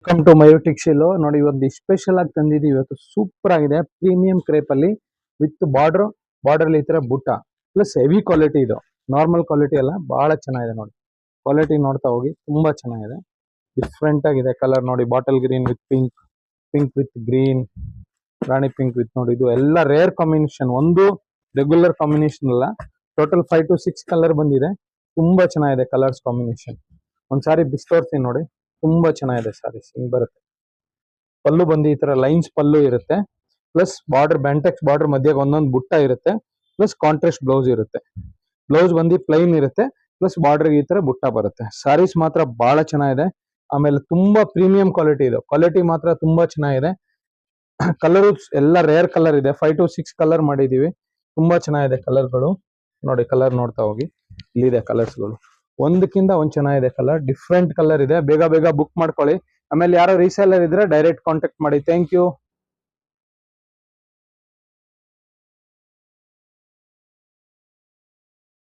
Welcome to ಮಯೋಟಿಕ್ ಶಿಲು. ನೋಡಿ ಇವತ್ತು special ಆಗಿ ತಂದಿದ್ದೀವಿ. ಇವತ್ತು ಸೂಪರ್ ಆಗಿದೆ ಪ್ರೀಮಿಯಂ ಕ್ರೇಪ್ ಅಲ್ಲಿ ವಿತ್ ಬಾರ್ಡರ್ ಈ ತರ ಬುಟ್ಟ ಪ್ಲಸ್ ಹೆವಿ ಕ್ವಾಲಿಟಿ. ಇದು ನಾರ್ಮಲ್ ಕ್ವಾಲಿಟಿ ಅಲ್ಲ, ಬಹಳ ಚೆನ್ನಾಗಿದೆ. ನೋಡಿ ಕ್ವಾಲಿಟಿ ನೋಡ್ತಾ ಹೋಗಿ, ತುಂಬಾ ಚೆನ್ನಾಗಿದೆ. ಡಿಫ್ರೆಂಟ್ ಆಗಿದೆ ಕಲರ್. ನೋಡಿ bottle green with pink, pink with green, Rani pink with ನೋಡಿ ಇದು ಎಲ್ಲ ರೇರ್ ಕಾಂಬಿನೇಷನ್. ಒಂದು ರೆಗ್ಯುಲರ್ ಕಾಂಬಿನೇಷನ್ ಅಲ್ಲ, ಟೋಟಲ್ 5 to 6 ಕಲರ್ ಬಂದಿದೆ. ತುಂಬಾ ಚೆನ್ನಾಗಿದೆ ಕಲರ್ಸ್ ಕಾಂಬಿನೇಷನ್. ಒಂದ್ಸಾರಿ ಬಿಸ್ತೋರ್ತೀನಿ ನೋಡಿ, ತುಂಬಾ ಚೆನ್ನಾಗಿದೆ ಸಾರೀಸ್. ಹಿಂಗ್ ಬರುತ್ತೆ ಪಲ್ಲು ಬಂದು ಈ ತರ ಲೈನ್ಸ್ ಪಲ್ಲು ಇರುತ್ತೆ, ಪ್ಲಸ್ ಬಾರ್ಡರ್ ಬ್ಯಾಂಟೆಕ್ಸ್ ಬಾರ್ಡರ್ ಮಧ್ಯೆ ಒಂದೊಂದು ಬುಟ್ಟ ಇರುತ್ತೆ, ಪ್ಲಸ್ ಕಾಂಟ್ರಾಸ್ಟ್ ಬ್ಲೌಸ್ ಇರುತ್ತೆ. ಬ್ಲೌಸ್ ಬಂದು ಪ್ಲೈನ್ ಇರುತ್ತೆ, ಪ್ಲಸ್ ಬಾರ್ಡರ್ ಈ ತರ ಬುಟ್ಟ ಬರುತ್ತೆ. ಸಾರೀಸ್ ಮಾತ್ರ ಬಹಳ ಚೆನ್ನಾಗಿದೆ. ಆಮೇಲೆ ತುಂಬಾ ಪ್ರೀಮಿಯಂ ಕ್ವಾಲಿಟಿ ಇದು. ಕ್ವಾಲಿಟಿ ಮಾತ್ರ ತುಂಬಾ ಚೆನ್ನಾಗಿದೆ. ಕಲರ್ ಎಲ್ಲ ರೇರ್ ಕಲರ್ ಇದೆ. 5 to 6 ಕಲರ್ ಮಾಡಿದೀವಿ. ತುಂಬಾ ಚೆನ್ನಾಗಿದೆ ಕಲರ್ಗಳು. ನೋಡಿ ಕಲರ್ ನೋಡ್ತಾ ಹೋಗಿ, ಇಲ್ಲಿದೆ ಕಲರ್ಸ್ಗಳು. ಒಂದಕ್ಕಿಂತ ಒಂದ್ ಚೆನ್ನಾಗಿದೆ ಕಲರ್. ಡಿಫ್ರೆಂಟ್ ಕಲರ್ ಇದೆ. ಬೇಗ ಬೇಗ ಬುಕ್ ಮಾಡ್ಕೊಳ್ಳಿ. ಆಮೇಲೆ ಯಾರೋ ರೀಸೇಲರ್ ಇದ್ರೆ ಡೈರೆಕ್ಟ್ ಕಾಂಟ್ಯಾಕ್ಟ್ ಮಾಡಿ. Thank you.